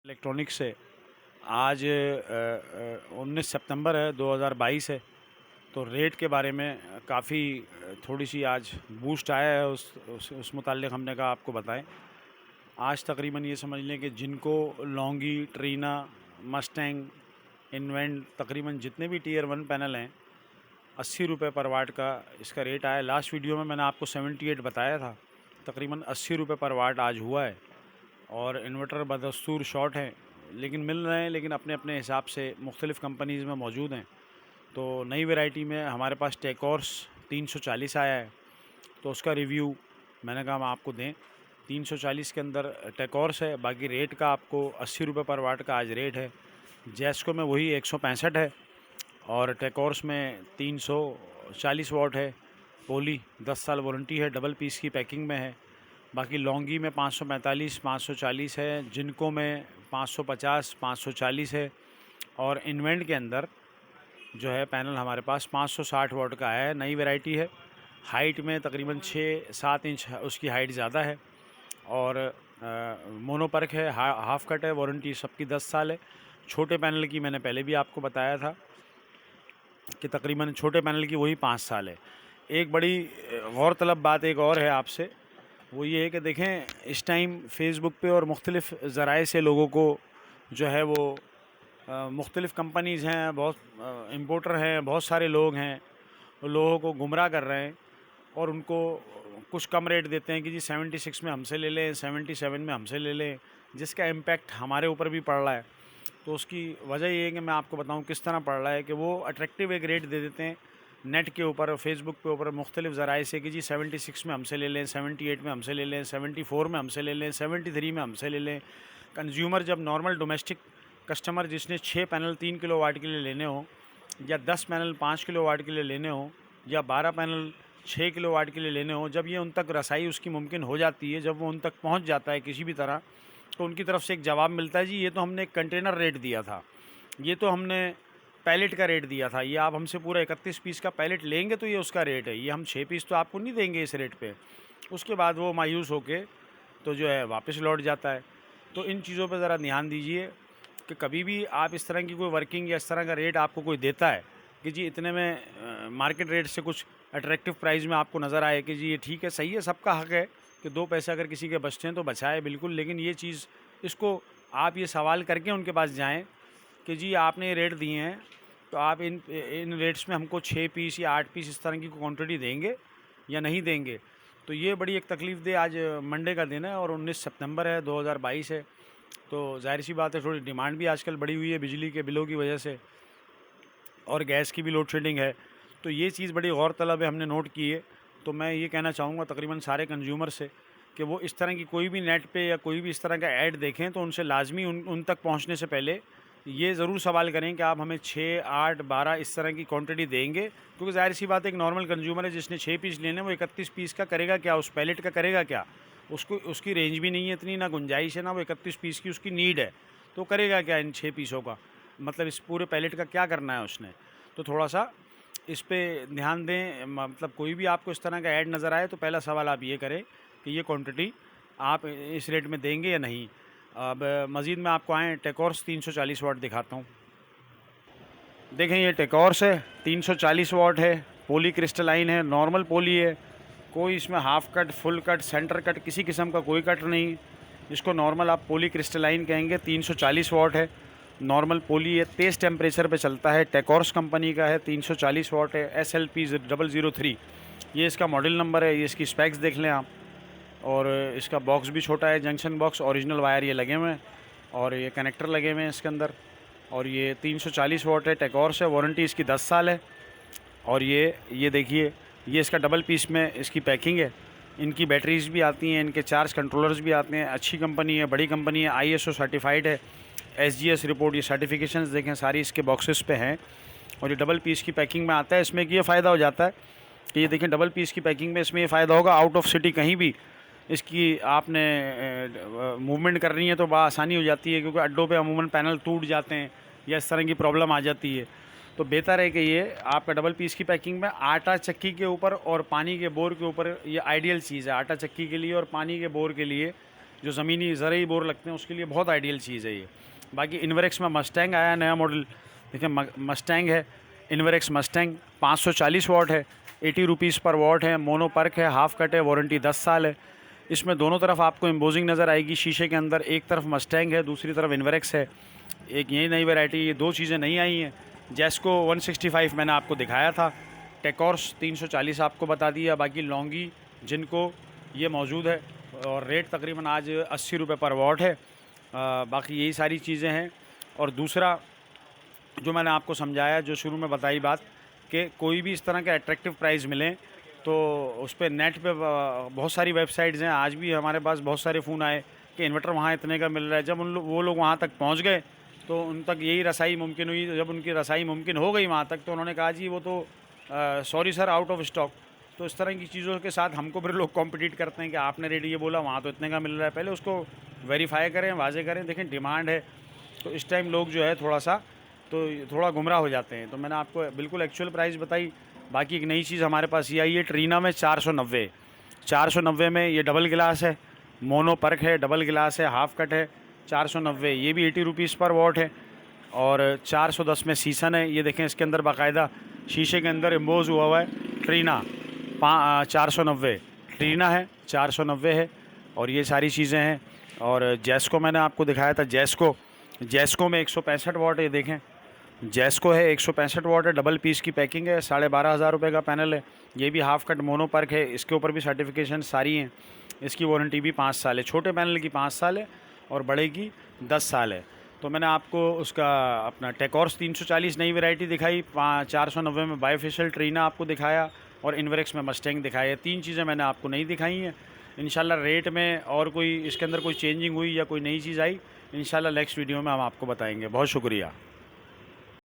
Electronics से आज 19 सितंबर है 2022 है। तो रेट के बारे में काफ़ी थोड़ी सी आज बूस्ट आया है, उस मुताल्लिक़ हमने कहा आपको बताएं। आज तकरीबन ये समझ लें कि जिनको लॉन्गी, ट्रीना, मस्टैंग, इन्वेंट, तकरीबन जितने भी टीयर 1 पैनल हैं, 80 रुपये पर वाट का इसका रेट आया। लास्ट वीडियो में मैंने आपको 78 बताया था, तकरीबन 80 रुपये पर वाट आज हुआ है। और इन्वर्टर बदस्तूर शॉर्ट हैं, लेकिन मिल रहे हैं, लेकिन अपने अपने हिसाब से मुख्तलिफ़ कंपनीज़ में मौजूद हैं। तो नई वैरायटी में हमारे पास टेकॉर्स 340 आया है, तो उसका रिव्यू मैंने कहा हम आपको दें। 340 के अंदर टेकॉर्स है, बाकी रेट का आपको 80 रुपये पर वाट का आज रेट है। जैस्को में वही 165 है, और टेकॉर्स में 340 वाट है। पोली 10 साल वारंटी है, डबल पीस की पैकिंग में है। बाकी लॉन्गी में 545, 540 है, जिनको में 550, 540 है। और इन्वेंट के अंदर जो है पैनल हमारे पास 560 वाट का है, नई वैरायटी है। हाइट में तकरीबन 6-7 इंच उसकी हाइट ज़्यादा है, और मोनोपर्क है, हाफ कट है, वारंटी सबकी 10 साल है। छोटे पैनल की मैंने पहले भी आपको बताया था कि तकरीबन छोटे पैनल की वही 5 साल है। एक बड़ी गौरतलब बात एक और है आपसे, वो ये है कि देखें, इस टाइम फेसबुक पे और मुख्तलिफ़ ज़राए से लोगों को जो है वो मुख्तलिफ़ कंपनीज़ हैं, बहुत इम्पोर्टर हैं, बहुत सारे लोग हैं, वो लोगों को गुमराह कर रहे हैं और उनको कुछ कम रेट देते हैं कि जी 76 में हमसे ले लें, 77 में हमसे ले लें, जिसका इम्पेक्ट हमारे ऊपर भी पड़ रहा है। तो उसकी वजह ये है कि मैं आपको बताऊं किस तरह पड़ रहा है, कि वो अट्रैक्टिव एक रेट दे देते हैं नेट के ऊपर, फेसबुक पे ऊपर मुख्तलिफ़ ज़राए से कि जी 76 में हमसे ले लें, 78 में हमसे ले लें, 74 में हमसे ले लें, 73 में हमसे ले लें। कंज्यूमर जब नॉर्मल डोमेस्टिक कस्टमर जिसने 6 पैनल 3 किलो वाट के लिए लेने हो, या 10 पैनल 5 किलो वाट के लिए लेने हो, या 12 पैनल 6 किलो वाट के लिए लेने हो, जब ये उन तक रसाई उसकी मुमकिन हो जाती है, जब वो उन तक पहुँच जाता है किसी भी तरह, तो उनकी तरफ से एक जवाब मिलता है, जी ये तो हमने एक कंटेनर रेट दिया था, ये तो हमने पैलेट का रेट दिया था, ये आप हमसे पूरा 31 पीस का पैलेट लेंगे तो ये उसका रेट है, ये हम 6 पीस तो आपको नहीं देंगे इस रेट पे। उसके बाद वो मायूस होके तो जो है वापस लौट जाता है। तो इन चीज़ों पे ज़रा ध्यान दीजिए कि कभी भी आप इस तरह की कोई वर्किंग या इस तरह का रेट आपको कोई देता है कि जी इतने में मार्केट रेट से कुछ अट्रैक्टिव प्राइस में आपको नज़र आए कि जी ये ठीक है, सही है, सबका हक़ है कि 2 पैसे अगर किसी के बचते हैं तो बचाए बिल्कुल, लेकिन ये चीज़ इसको आप ये सवाल करके उनके पास जाएँ कि जी आपने ये रेट दिए हैं, तो आप इन रेट्स में हमको 6 पीस या 8 पीस इस तरह की क्वांटिटी देंगे या नहीं देंगे। तो ये बड़ी एक तकलीफ़ दे, आज मंडे का दिन है और 19 सितंबर है 2022 है। तो ज़ाहिर सी बात है, थोड़ी डिमांड भी आजकल बढ़ी हुई है बिजली के बिलों की वजह से, और गैस की भी लोड शेडिंग है। तो ये चीज़ बड़ी गौर तलब है, हमने नोट की है। तो मैं ये कहना चाहूँगा तकरीबन सारे कंज्यूमर से कि वो इस तरह की कोई भी नेट पे या कोई भी इस तरह का ऐड देखें तो उनसे लाजमी उन तक पहुँचने से पहले ये ज़रूर सवाल करें कि आप हमें 6, 8, 12 इस तरह की क्वांटिटी देंगे, क्योंकि ज़ाहिर सी बात है एक नॉर्मल कंज्यूमर है जिसने 6 पीस लेने, वो 31 पीस का करेगा क्या, उस पैलेट का करेगा क्या? उसको उसकी रेंज भी नहीं है इतनी, ना गुंजाइश है, ना वो 31 पीस की उसकी नीड है, तो करेगा क्या इन 6 पीसों का? मतलब इस पूरे पैलेट का क्या करना है उसने? तो थोड़ा सा इस पे ध्यान दें। मतलब कोई भी आपको इस तरह का ऐड नज़र आए तो पहला सवाल आप ये करें कि ये क्वांटिटी आप इस रेट में देंगे या नहीं। अब मज़ीद में आपको आएँ टेकॉर्स 340 वाट दिखाता हूँ। देखें ये टेकॉर्स है, 340 वाट है, पॉली क्रिस्टलाइन है, नॉर्मल पॉली है, कोई इसमें half cut, full cut, centre cut, किसी किस्म का कोई कट नहीं। इसको नॉर्मल आप पॉली क्रिस्टलाइन कहेंगे। 340 वाट है, नॉर्मल पॉली है, तेज़ टेम्परेचर पे चलता है, टेकॉर्स कंपनी का है, 340 वाट है, SLP 003 ये इसका मॉडल नंबर है। ये इसकी स्पेक्स देख लें आप, और इसका बॉक्स भी छोटा है, जंक्शन बॉक्स, ओरिजिनल वायर ये लगे हुए हैं, और ये कनेक्टर लगे हुए हैं इसके अंदर। और ये 340 वाट है, टेकॉर्स है, वारंटी इसकी 10 साल है। और ये देखिए, ये इसका डबल पीस में इसकी पैकिंग है। इनकी बैटरीज भी आती हैं, इनके चार्ज कंट्रोलर्स भी आते हैं। अच्छी कंपनी है, बड़ी कंपनी है, ISO सर्टिफाइड है, SGS रिपोर्ट, ये सर्टिफिकेशंस देखें सारी इसके बॉक्सेस पे हैं। और ये डबल पीस की पैकिंग में आता है। इसमें कि ये फ़ायदा हो जाता है कि ये देखें डबल पीस की पैकिंग में इसमें ये फ़ायदा होगा, आउट ऑफ सिटी कहीं भी इसकी आपने मूवमेंट कर रही है तो आसानी हो जाती है, क्योंकि अड्डों पे अमूमन पैनल टूट जाते हैं या इस तरह की प्रॉब्लम आ जाती है। तो बेहतर है कि ये आपका डबल पीस की पैकिंग में आटा चक्की के ऊपर और पानी के बोर के ऊपर, ये आइडियल चीज़ है आटा चक्की के लिए और पानी के बोर के लिए। जो ज़मीनी ज़रूरी बोर लगते हैं उसके लिए बहुत आइडियल चीज़ है ये। बाकी इन्वरेक्स में मस्टैंग आया नया मॉडल, देखिए मस्टैंग है, इन्वरेक्स मस्टैंग 540 वाट है, 80 रुपीज़ पर वाट है, मोनो पर्क है, हाफ कट है, वारंटी 10 साल है। इसमें दोनों तरफ आपको एम्बोजिंग नज़र आएगी शीशे के अंदर, एक तरफ मस्टैंग है, दूसरी तरफ इन्वरेक्स है। एक यही नई वैरायटी, ये दो चीज़ें नहीं आई हैं। जेस्को 165 मैंने आपको दिखाया था, टेकॉर्स 340 आपको बता दिया, बाकी लॉन्गी जिनको ये मौजूद है और रेट तकरीबन आज 80 रुपये पर वाट है। बाकी यही सारी चीज़ें हैं। और दूसरा जो मैंने आपको समझाया, जो शुरू में बताई बात, कि कोई भी इस तरह के अट्रैक्टिव प्राइस मिलें तो उस पर नेट पे बहुत सारी वेबसाइट्स हैं। आज भी हमारे पास बहुत सारे फ़ोन आए कि इन्वर्टर वहाँ इतने का मिल रहा है। जब वो लोग वहाँ तक पहुँच गए तो उन तक यही रसाई मुमकिन हुई। जब उनकी रसाई मुमकिन हो गई वहाँ तक तो उन्होंने कहा जी वो तो sorry sir, out of stock. तो इस तरह की चीज़ों के साथ हमको फिर लोग कॉम्पिटिट करते हैं कि आपने रेट ये बोला, वहाँ तो इतने का मिल रहा है। पहले उसको वेरीफाई करें, वाजे करें, देखें डिमांड है। तो इस टाइम लोग जो है थोड़ा गुमराह हो जाते हैं। तो मैंने आपको बिल्कुल एक्चुअल प्राइस बताई। बाकी एक नई चीज़ हमारे पास ये आई है, ट्रीना में 490 में ये डबल गिलास है, मोनो पर्क है, डबल गिलास है, हाफ कट है, 490, ये भी 80 रुपीज़ पर वाट है। और 410 में सीसन है, ये देखें इसके अंदर बाकायदा शीशे के अंदर एम्बोज हुआ है ट्रीना 490, ट्रीना है 490 है। और ये सारी चीज़ें हैं। और जेस्को मैंने आपको दिखाया था, जेस्को में 165 वाट है, ये देखें जेस्को है 165 वाट है, डबल पीस की पैकिंग है, 12,500 रुपये का पैनल है। ये भी हाफ कट मोनो पर्क है, इसके ऊपर भी सर्टिफिकेशन सारी हैं। इसकी वारंटी भी 5 साल है, छोटे पैनल की 5 साल है और बड़े की 10 साल है। तो मैंने आपको उसका अपना टेकॉर्स 340 नई वैरायटी दिखाई, 490 में बायोफेशियल ट्रीना आपको दिखाया और इन्वरेक्स में मस्टैंग दिखाया। 3 चीज़ें मैंने आपको नहीं दिखाई हैं। इंशाल्लाह रेट में और कोई इसके अंदर कोई चेंजिंग हुई या कोई नई चीज़ आई, इंशाल्लाह नेक्स्ट वीडियो में हम आपको बताएंगे। बहुत शुक्रिया।